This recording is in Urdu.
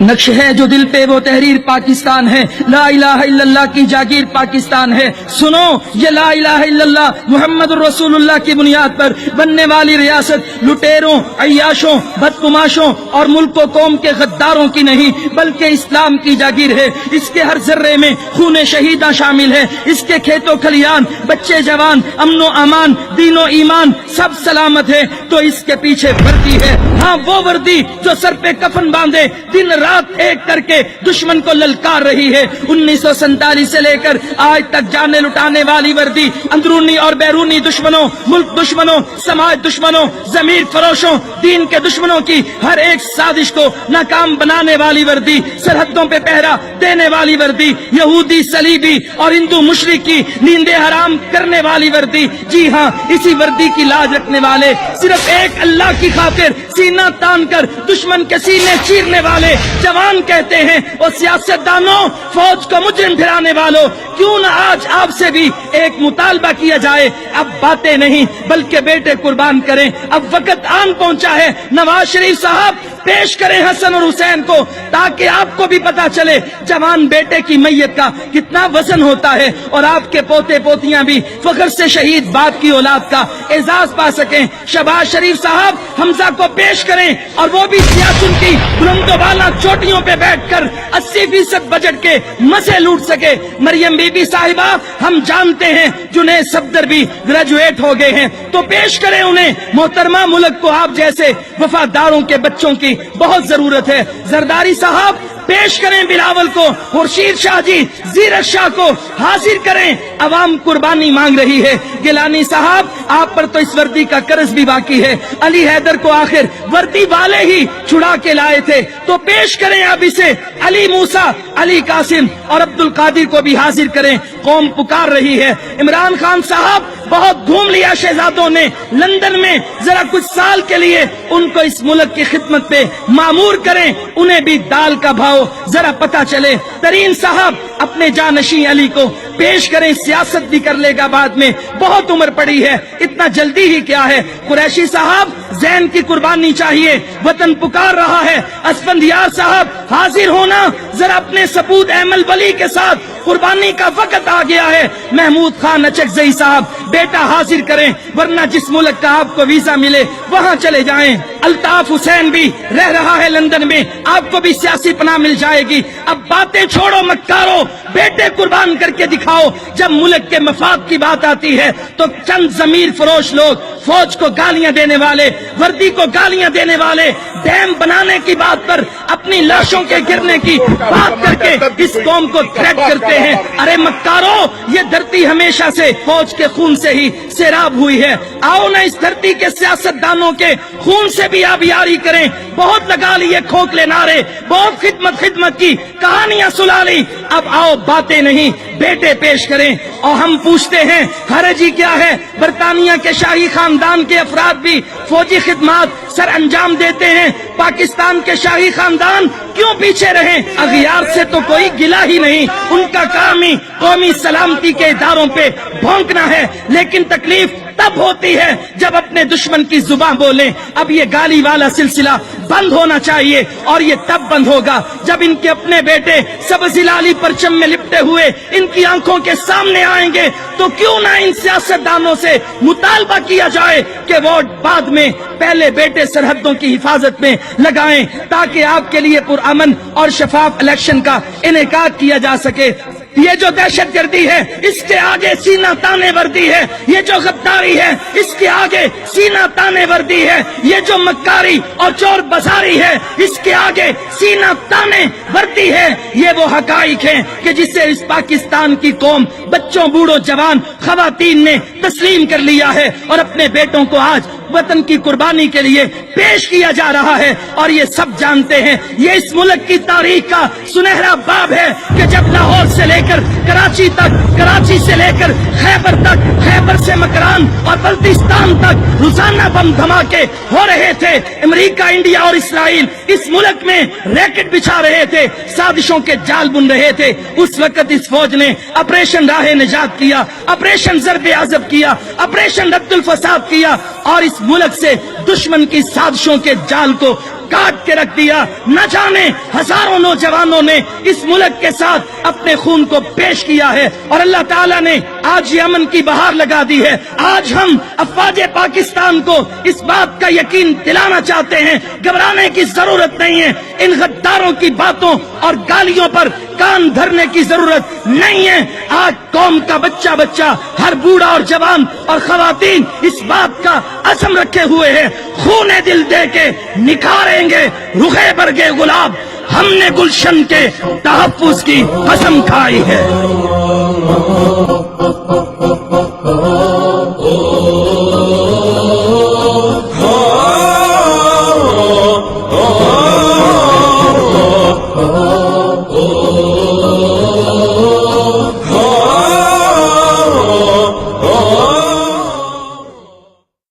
نقش ہے جو دل پہ وہ تحریر پاکستان ہے، لا الہ الا اللہ کی جاگیر پاکستان ہے۔ سنو یہ لا الہ الا اللہ محمد الرسول اللہ کی بنیاد پر بننے والی ریاست لٹیروں، عیاشوں، بدقماشوں اور ملک و قوم کے غداروں کی نہیں بلکہ اسلام کی جاگیر ہے۔ اس کے ہر ذرے میں خون شہیداں شامل ہے، اس کے کھیت و کھلیان، بچے جوان، امن و امان، دین و ایمان سب سلامت ہے۔ تو اس کے پیچھے وردی ہے، ہاں وہ وردی جو سر پہ کفن باندھے دن رات ایک کر کے دشمن کو للکار رہی ہے۔ 1947 سے لے کر آج تک جانے لٹانے والی وردی اندرونی اور بیرونی دشمنوں، ملک دشمنوں، سماج دشمنوں، ضمیر فروشوں، دین کے دشمنوں کی ہر ایک سازش کو ناکام بنانے والی وردی، سرحدوں پہ پہرا دینے والی وردی، یہودی صلیبی اور ہندو مشرک کی نیندیں حرام کرنے والی وردی۔ جی ہاں، اسی وردی کی لاج رکھنے والے، صرف ایک اللہ کی خاطر سینہ تان کر دشمن کے سینے چیرنے والے جوان کہتے ہیں اور سیاستدانوں، فوج کو مجرم پھرانے والوں، کیوں نہ آج آپ سے بھی ایک مطالبہ کیا جائے، اب باتیں نہیں بلکہ بیٹے قربان کریں۔ اب وقت آن پہنچا ہے، نواز شریف صاحب پیش کریں حسن اور حسین کو تاکہ آپ کو بھی پتا چلے جوان بیٹے کی میت کا کتنا وزن ہوتا ہے، اور آپ کے پوتے پوتیاں بھی فخر سے شہید باپ کی اولاد کا اعزاز پا سکیں۔ شہباز شریف صاحب حمزہ کو پیش کریں اور وہ بھی سیاست کی بلند و بالا چوٹیوں پہ بیٹھ کر 80% بجٹ کے مزے لوٹ سکے۔ مریم بی بی صاحبہ ہم جانتے ہیں جنید صفدر بھی گریجویٹ ہو گئے ہیں، تو پیش کریں انہیں۔ محترمہ، ملک کو آپ جیسے وفاداروں کے بچوں کی بہت ضرورت ہے۔ زرداری صاحب پیش کریں بلاول کو، خورشید شاہ جی، زیرت شاہ کو حاضر کریں، عوام قربانی مانگ رہی ہے۔ گیلانی صاحب آپ پر تو اس وردی کا قرض بھی باقی ہے، علی حیدر کو آخر وردی والے ہی چھڑا کے لائے تھے، تو پیش کریں اب اسے۔ علی موسیٰ، علی قاسم اور عبد القادر کو بھی حاضر کریں، قوم پکار رہی ہے۔ عمران خان صاحب بہت گھوم لیا شہزادوں نے لندن میں، ذرا کچھ سال کے لیے ان کو اس ملک کی خدمت پہ معمور کریں، انہیں بھی دال کا بھاؤ ذرا پتا چلے۔ ترین صاحب اپنے جانشین علی کو پیش کریں، سیاست بھی کر لے گا بعد میں، بہت عمر پڑی ہے، اتنا جلدی ہی کیا ہے۔ قریشی صاحب زین کی قربانی چاہیے، وطن پکار رہا ہے۔ اسفندیار صاحب حاضر ہونا، ذرا اپنے سپود ایمل ولی کے ساتھ قربانی کا وقت آ گیا ہے۔ محمود خان اچکزئی صاحب بیٹا حاضر کریں، ورنہ جس ملک کا آپ کو ویزا ملے وہاں چلے جائیں۔ الطاف حسین بھی رہ رہا ہے لندن میں، آپ کو بھی سیاسی پناہ مل جائے گی۔ اب باتیں چھوڑو مکارو، بیٹے قربان کر کے دکھاؤ۔ جب ملک کے مفاد کی بات آتی ہے تو چند ضمیر فروش لوگ فوج کو گالیاں دینے والے، وردی کو گالیاں دینے والے، ڈیم بنانے کی بات پر اپنی لاشوں کے گرنے کی بات کر کے اس قوم کو تھریٹ کرتے ہیں۔ ارے مکارو، یہ دھرتی ہمیشہ سے فوج کے خون سے ہی سیراب ہوئی ہے، آؤ نہ اس دھرتی کے سیاستدانوں کے خون سے بھی آبیاری کریں۔ بہت لگا لیے کھوکھلے نعرے، بہت خدمت کی کہانیاں سنا لی، اب آؤ باتیں نہیں بیٹے پیش کریں۔ اور ہم پوچھتے ہیں حرجی کیا ہے؟ برطانیہ کے شاہی خاندان کے افراد بھی فوجی خدمات سر انجام دیتے ہیں، پاکستان کے شاہی خاندان کیوں پیچھے رہیں؟ اغیار سے تو کوئی گلہ ہی نہیں، ان کا کام ہی قومی سلامتی کے اداروں پہ بھونکنا ہے، لیکن تکلیف تب ہوتی ہے جب اپنے دشمن کی زبان بولیں۔ اب یہ گالی والا سلسلہ بند ہونا چاہیے، اور یہ تب بند ہوگا جب ان کے اپنے بیٹے سبز ہلالی پرچم میں لپٹے ہوئے ان کی آنکھوں کے سامنے آئیں گے۔ تو کیوں نہ ان سیاستدانوں سے مطالبہ کیا جائے کہ ووٹ بعد میں، پہلے بیٹے سرحدوں کی حفاظت میں لگائیں تاکہ آپ کے لیے پرامن اور شفاف الیکشن کا انعقاد کیا جا سکے۔ یہ جو دہشت گردی ہے اس کے آگے سینہ تانے وردی ہے، یہ جو غداری ہے اس کے آگے سینہ تانے وردی ہے، یہ جو مکاری اور چور بازاری ہے اس کے آگے سینہ تانے وردی ہے۔ یہ وہ حقائق ہیں کہ جسے اس پاکستان کی قوم، بچوں، بوڑھوں، جوان، خواتین نے تسلیم کر لیا ہے، اور اپنے بیٹوں کو آج وطن کی قربانی کے لیے پیش کیا جا رہا ہے۔ اور یہ سب جانتے ہیں یہ اس ملک کی تاریخ کا سنہرا باب ہے کہ جب لاہور سے لے کر کراچی تک، کراچی سے لے کر خیبر تک، خیبر سے مکران اور بلتستان تک روزانہ بم دھماکے ہو رہے تھے، امریکہ، انڈیا اور اسرائیل اس ملک میں ریکٹ بچھا رہے تھے، سازشوں کے جال بن رہے تھے، اس وقت اس فوج نے آپریشن راہ نجات کیا، آپریشن ضرب عضب کیا، آپریشن رد الفساد کیا، اور اس ملک سے دشمن کی سازشوں کے جال کو کاٹ کے رکھ دیا. نہ جانے ہزاروں نوجوانوں نے اس ملک کے ساتھ اپنے خون کو پیش کیا ہے اور اللہ تعالیٰ نے آج یہ امن کی بہار لگا دی ہے. آج ہم افواج پاکستان کو اس بات کا یقین دلانا چاہتے ہیں, گھبرانے کی ضرورت نہیں ہے. ان غداروں کی باتوں اور گالیوں پر کان دھرنے کی ضرورت نہیں ہے. آج قوم کا بچہ بچہ, ہر بوڑھا اور جوان اور خواتین اس بات کا عزم رکھے ہوئے ہیں, خون دل دے کے نکھاریں گے رخے برگے گلاب. ہم نے گلشن کے تحفظ کی قسم کھائی ہے.